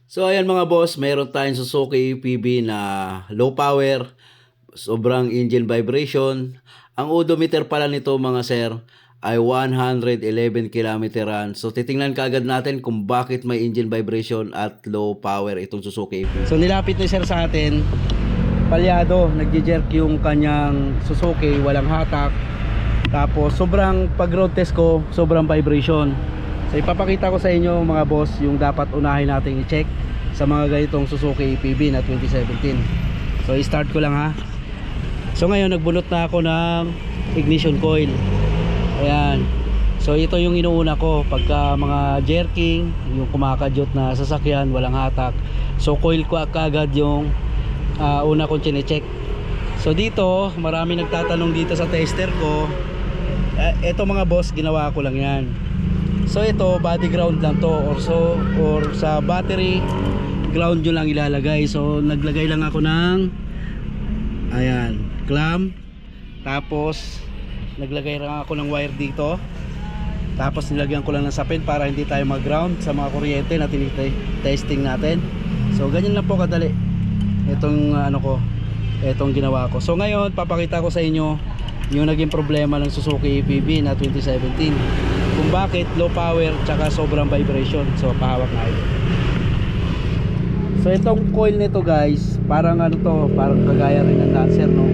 So ayan mga boss, mayroon tayong Suzuki PB na low power, sobrang engine vibration. Ang odometer pala nito mga sir ay 111 km run. So titingnan kaagad natin kung bakit may engine vibration at low power itong Suzuki PB. So nilapit ni sir sa atin, palyado, nagje-jerk yung kanyang Suzuki, walang hatak. Tapos sobrang pag road test ko, sobrang vibration. So ipapakita ko sa inyo mga boss yung dapat unahin natin i-check sa mga ganitong Suzuki PB na 2017. So i-start ko lang ha. So ngayon nagbunot na ako ng ignition coil. Ayan. So ito yung inuuna ko pagka mga jerking, yung kumakadyot na sasakyan, walang hatak. So coil ko agad yung una kong chine-check. So dito, marami nagtatanong dito sa tester ko. Ito mga boss, ginawa ko lang yan. So ito body ground lang to, or sa battery ground nyo lang ilalagay. So naglagay lang ako ng ayan, clamp. Tapos naglagay lang ako ng wire dito. Tapos nilagyan ko lang ng sapin para hindi tayo mag-ground sa mga kuryente na testing natin. So ganyan lang po kadali itong itong ginawa ko. So ngayon papakita ko sa inyo yung naging problema ng Suzuki PB na 2017, kung bakit low power tsaka sobrang vibration. So pahawak na ito. So itong coil nito guys, parang parang kagaya rin ng Lancer, no?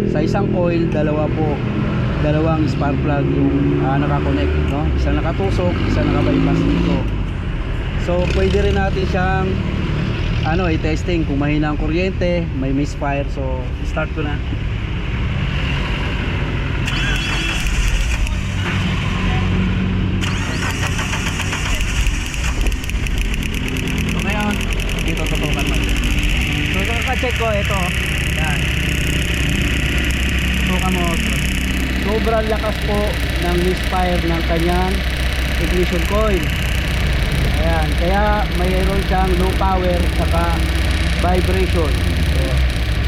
Sa isang coil, dalawang spark plug yung nakakonect, no? Isang nakatusok, isang nakabypass dito. So pwede rin natin siyang i-testing kung mahina ang kuryente, may misfire. So start ko na. Dito tutukan mo. So kaka-check ko ito. Yan. Tutukan mo. Sobrang lakas po ng misfire ng kanyang ignition coil. Ayan, kaya mayroon siyang low power saka vibration. So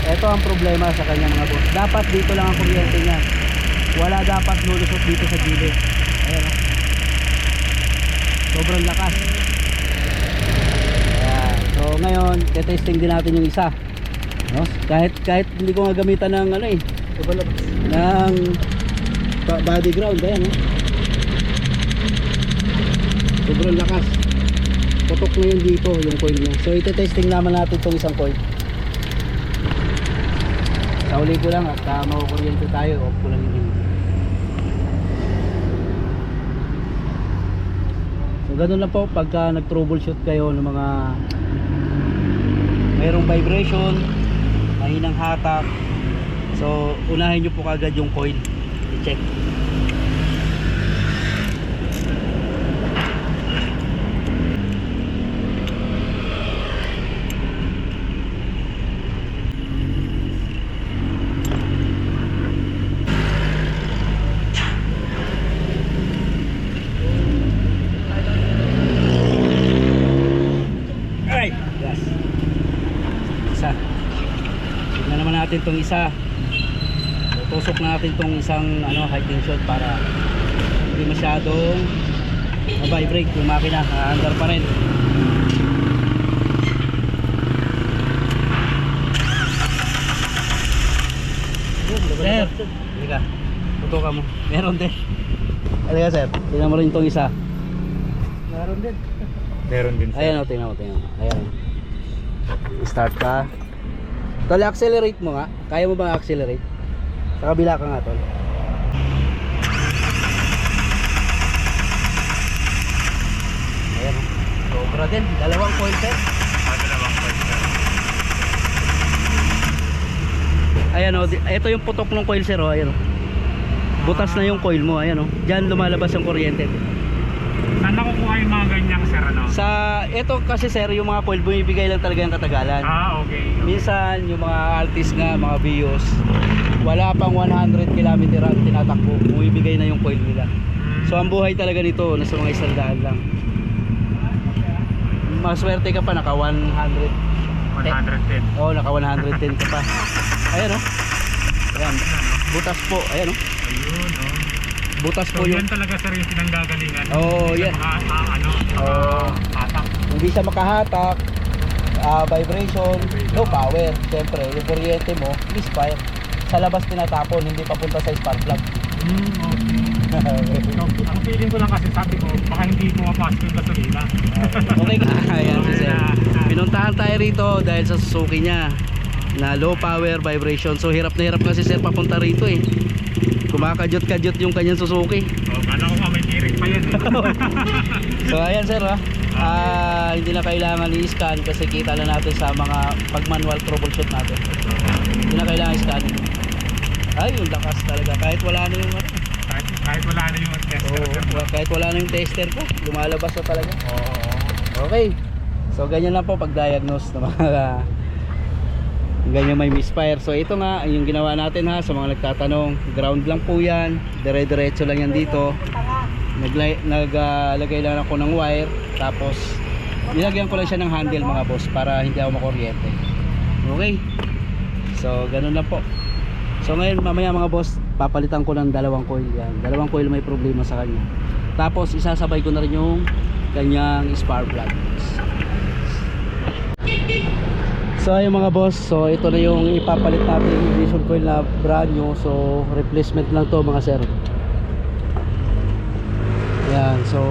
ito ang problema sa kanya mga boss. Dapat dito lang ang kuryente niya. Wala dapat lulusot dito sa gilid. Ayan. Sobrang lakas. So ngayon, testing din natin yung isa, no? Kahit hindi ko gagamitan ng ng body ground, ayan, no? Sobrang lakas. Putok na yun dito, yung coil niya. So ite-testing naman natin itong isang coil. Sauli ko lang at makukuryente tayo, off ko lang yung hindi. So ganun lang po pagka nag-troubleshoot kayo ng mga mayroong vibration, mahinang hatak. So unahin nyo po kagad yung coil, i-check. Tignan naman natin tong isa. Tusok natin tong isang high tension para hindi masyadong ma-vibrate yung makina. Under pa rin. Sir, halika, tutukan mo. Meron din. Halika sir, tingnan mo rin tong isa. Meron din. Meron din sir. Ayan o, tingnan mo. Ayan. Start ka. Tol, accelerate mo nga. Kaya mo ba accelerate? Sa kabila ka nga, tol. Ayan o. Sobra din. Dalawang coil set. Dalawang coil set. Ayan o. Ito yung putok ng coil, sir o. Ayan o. Butas na yung coil mo. Ayan o. Diyan lumalabas yung kuryente. Saan nakukuha yung mga ganyang sir, Sa ito kasi sir, yung mga coil bumibigay lang talaga ng katagalan. Okay. Minsan yung mga Altis nga, mga Vios, wala pang 100 km ang tinatakbo, bumibigay na yung coil nila. So ang buhay talaga nito nasa mga 100 lang. Maswerte ka pa, naka 110. Oh, naka 110 ka pa. Ayan o. Ayan, butas po. Ayan o. Ayun o. Butas So po yan yung... talaga sir yung pinanggagalingan. Oo, yan. Hatak. Hindi siya makahatak. vibration, low power. Siyempre, yung kuryente mo, misfire. Sa labas tinatapon, hindi papunta sa spark plug. Okay. So, ang feeling ko lang kasi sabi ko, baka hindi pumapasok yung gasolina. Okay ka. Ayan si sir. Pinuntahan tayo rito dahil sa Suzuki niya na low power vibration. So hirap na hirap kasi sir papunta rito eh. Kumakadyot-kadyot yung kanyang Suzuki. So, kala ko nga may tirik pa yan. So ayan sir ha. Hindi na kailangan i-scan kasi kita na natin sa mga pag manual troubleshoot natin. Hindi na kailangan i-scan. Ay, yung lakas talaga. Kahit wala na yung kahit wala na yung tester. kahit wala na yung tester ko, lumalabas na talaga. Oo. Okay. So ganyan lang po pag-diagnose ng mga ganyan may misfire. So ito nga yung ginawa natin ha sa mga nagtatanong. Ground lang po yan. Dire-diretso lang yan dito. Naglagay lang ako ng wire. Tapos nilagyan ko lang siya ng handle mga boss para hindi ako makuryente. Okay. So ganun lang po. So ngayon mamaya mga boss, papalitan ko ng dalawang coil yan. Dalawang coil may problema sa kanya. Tapos isasabay ko na rin yung kanyang spark plug. So ayun mga boss, so ito na yung ipapalit natin yung ignition coil na brand new. So replacement lang to mga sir. Yan, so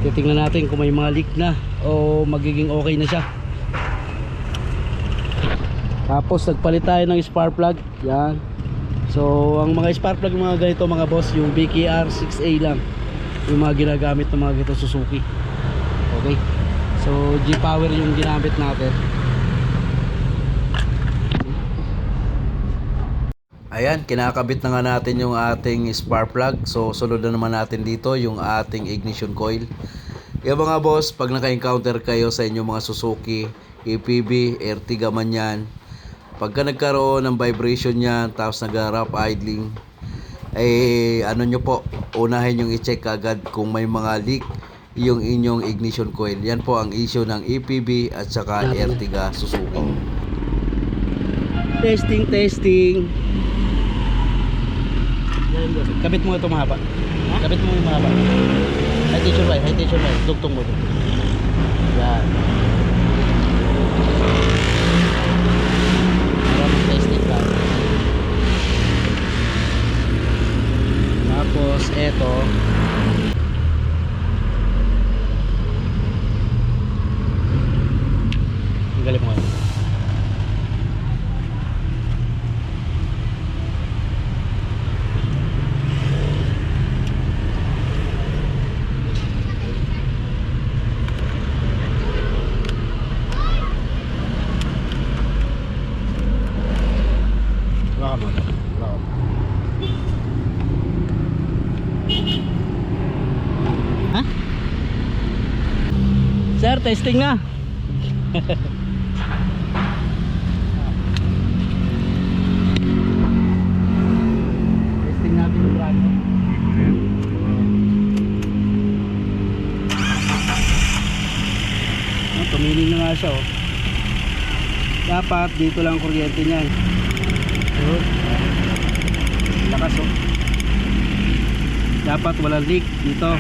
titingnan natin kung may mga leak na o magiging okay na siya. Tapos nagpalit tayo ng spark plug. Yan. So ang mga spark plug mga ganito mga boss, yung BKR 6A lang yung mga ginagamit ng mga ganito Suzuki. Okay. So G-Power yung ginamit natin. Ayan, kinakabit na nga natin yung ating spark plug. So sunod na naman natin dito yung ating ignition coil. Yung mga boss, pag naka-encounter kayo sa inyong mga Suzuki, EPB, Ertiga man yan, pagka nagkaroon ng vibration yan tapos nag-rough idling, ano nyo po, unahin yung i-check agad kung may mga leak yung inyong ignition coil. Yan po ang issue ng EPB at saka Ertiga Suzuki. Testing. Kabit mo ito mahaba. Kabit mo yung mahaba. High tension wire. Dugtong mo. Yan. Testing lang. Tapos eto, galing mo. Ha? Sir, testing na. Testing natin yung brand. Tumiling na nga siya oh. Dapat dito lang kuryente niyan. Lakas oh. Dapat walang leak dito.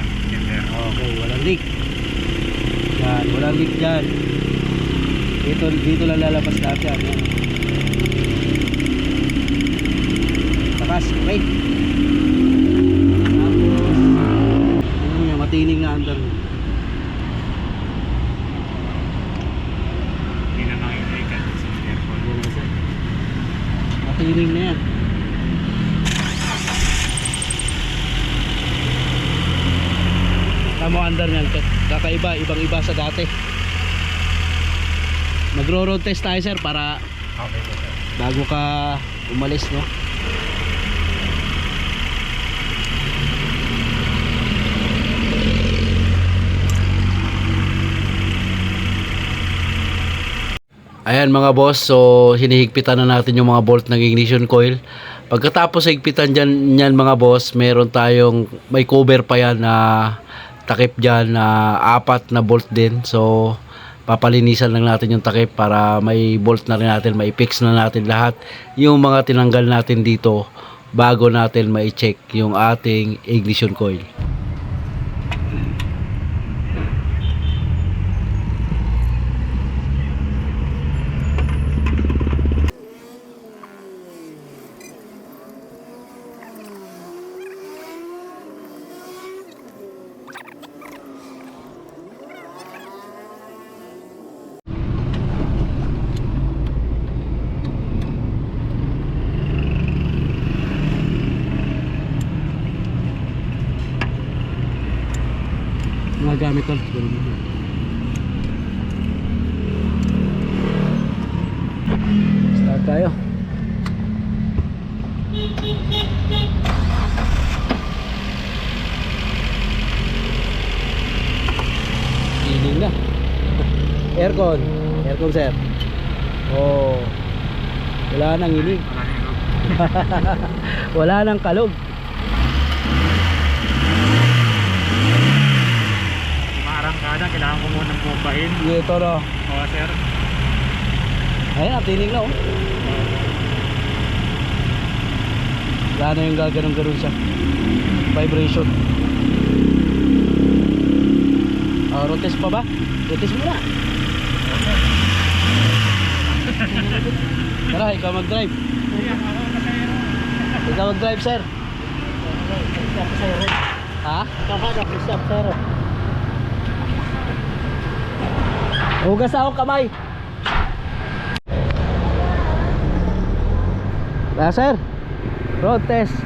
Okay, walang leak. Yan, walang leak dyan. Dito lang lalabas lahat yan. Lakas, okay. Tapos matining na under. Hindi na nakikita sa aircon. Matining na yan. Tamo under niyan, kakaiba, ibang iba sa dati. Magro-road test tayo sir para Okay po sir. bago ka umalis no. Ayan mga boss, so hinihigpitan na natin yung mga bolt ng ignition coil. Pagkatapos higpitan dyan yan mga boss, meron tayong may cover pa yan na takip dyan na 4 na bolt din. So papalinisan lang natin yung takip para may bolt na rin natin, may fix na natin lahat yung mga tinanggal natin dito bago natin mai-check yung ating ignition coil. gamit tol. Ganun mo. Start tayo. Feeling na. Aircon. Aircon sir. Oh. Wala nang inig. Wala nang kalog. Maarangkada, kailangan ko muna bubahin. Dito no. Oo sir. Ayan, tinig na oh. Wala na yung gaganon-ganon siya. Vibration. Rotes pa ba? Rotes mo na. Tara, ikaw mag-drive. Ikaw mag-drive, sir. Ha? Hugas akong kamay. Sir. Road test.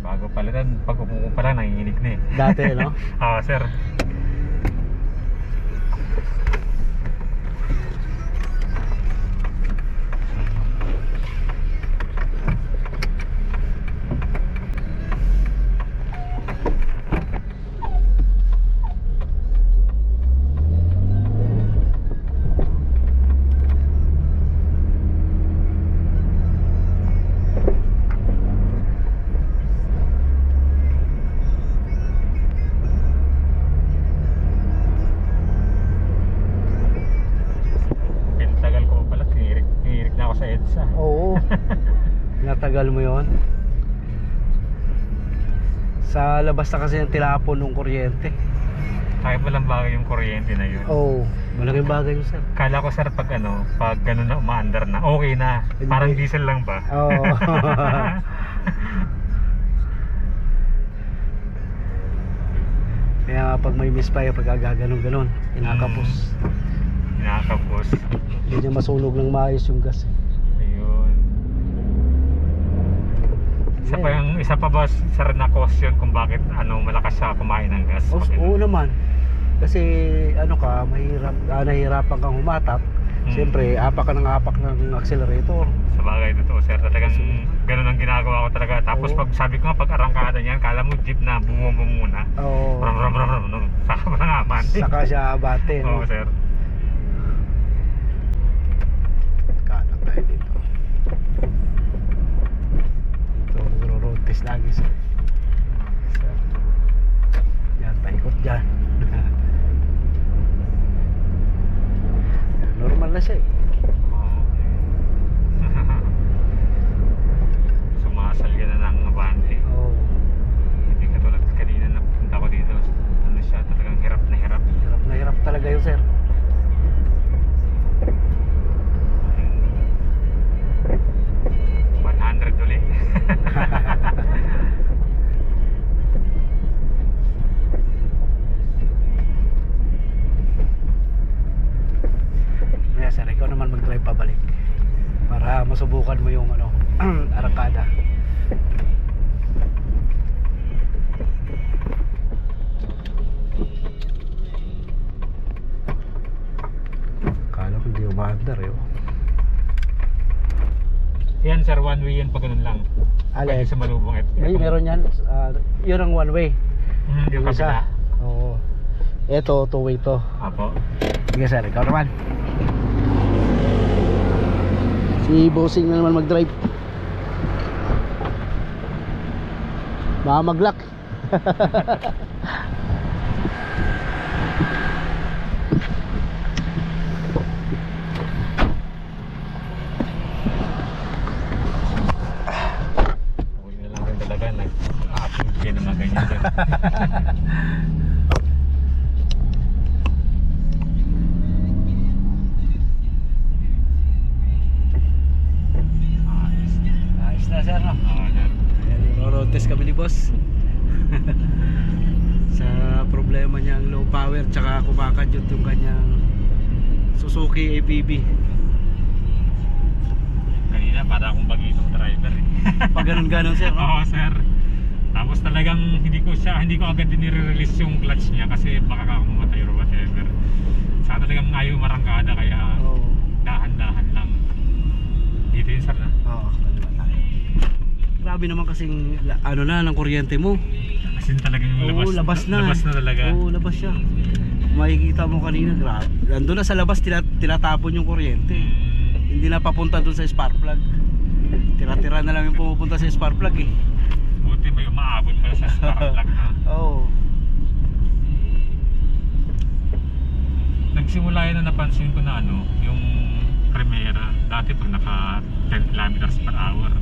Bago palitan, pag umupo pa lang nanginginig na eh. Dati, no? Oo sir. Sa EDSA. Oo. Natagal mo yon. Sa labas na kasi ng tilapon ng kuryente. Kaya palang bagay yung kuryente na yun. Oo. Malaking bagay yun, sir. Kala ko sir pag pag gano'n na umaandar na, okay na. Hindi. Parang diesel lang ba? Oo. Kaya nga pag may misfire, pag gaganon-ganon, inakapos. Inakapos. Hindi niya masunog ng maayos yung gas. Ayun. Isa pa ba sir na caution kung bakit malakas siya kumain ng gas? Oo naman. Kasi mahirap, nahihirapan kang humatak. Siyempre, apak ka ng accelerator. Sa bagay, totoo sir. Talagang ganun ang ginagawa ko talaga. Tapos pag sabi ko nga, pag arangkada niyan, kala mo jeep na bumombo muna. Oo. Saka pa nga abante. Saka siya abate. Oo sir. Kanan tayo dito. Dito, road test lagi sir. Yan, paikot dyan. Normal na siya eh. Sumasal ka na ng abante. Oo. Hindi katulad kanina na punta ko dito. Siya talagang hirap na hirap. Hirap na hirap talaga yun sir. Ulit. Kaya sir, ikaw naman mag-drive pabalik para masubukan mo yung arangkada. Kala ko hindi umaandar eh. Yan sir, one way yan pag ganun lang. Pwede sa malubong. Meron yan. Yun ang one way. Yung kabila. Oo. Ito, two way to. Apo. Sige sir, ikaw naman. Si Bossing na naman mag-drive. Baka mag-lock. Huwag na lang rin talaga. Nag-upload kayo ng mga ganyan dyan. Ayos na sir. No? Oo, sir. Ayan, road test kami ni boss. Sa problema niyang low power, tsaka kumakadyot yung kanyang Suzuki APB. Kanina para akong bagitong driver eh. Pag ganun-ganon sir, no? Oo, sir. Tapos talagang hindi ko agad dinire-release yung clutch niya kasi baka ako mamatay or whatever. Saka talagang ayaw marangkada kaya Oo. dahan-dahan lang. Dito yun, sir, na? Oo, kaliwa tayo. Grabe naman kasing ano na ng kuryente mo. As in talagang Oo, labas na. Labas na talaga. Oo, labas siya. Makikita mo kanina, grabe. Nandun na sa labas, tinatapon yung kuryente. Hindi na papunta dun sa spark plug. Tira-tira na lang yung pumupunta sa spark plug eh. Buti may umaabot pa sa spark plug na. Oo. Nagsimula yun na napansin ko na ano, yung Primera, dati pag naka 10 kilometers per hour,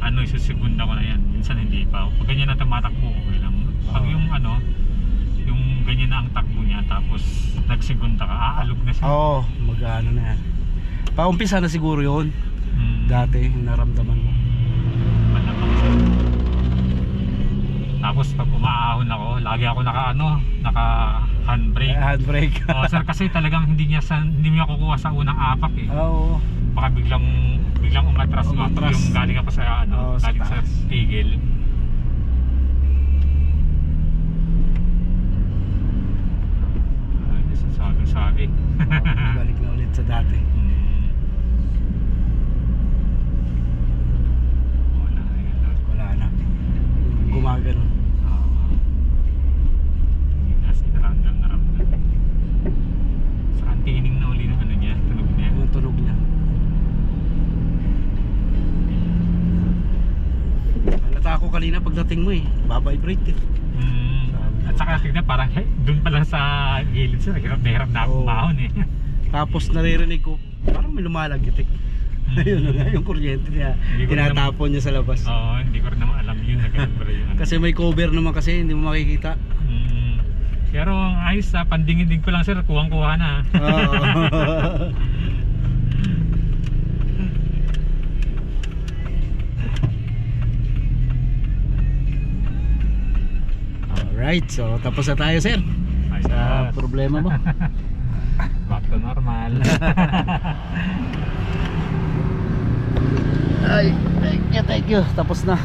ano, isusegunda ko na yan. Minsan hindi pa. Pag ganyan na tumatakbo, okay lang. Pag yung ano, yung ganyan na ang takbo niya, tapos nagsegunda ka, aalog na siya. Oo, mag-ano na yan. Paumpisa na siguro yun. Dati, naramdaman mo. Malamang siya. Tapos pag umaahon ako, lagi ako naka handbrake. Handbrake. Oh, sir, kasi talagang hindi mo kukuha sa unang apak eh. Oo. Baka biglang umatras mo. Umatras. Yung galing ka pa sa Oo, sa galing sa taas. tigil. Sabi. Balik na ulit sa dati. Wala na yun. Wala na. Gumagano. Naramdam. Sa antining na uli ng ano niya, tunog niya. Yung tunog niya. Halata ako kanina pagdating mo eh. Babibrate eh. At saka tignan parang doon pa lang sa gilid siya, nahirap na akong Oo. mahon eh. Tapos naririnig ko, parang may lumalagitik. Ayun na nga yung kuryente niya. Hindi ko Tinatapon niya sa labas. Oo, hindi ko rin naman alam yun na ganun pala yun. Kasi may cover naman kasi, hindi mo makikita. Pero ang ayos sa pandingin ko lang sir, kuwang-kuha na. Oo. Alright, so tapos na tayo sir sa Ayos. problema mo. Back to normal. Ay, thank you. Tapos na.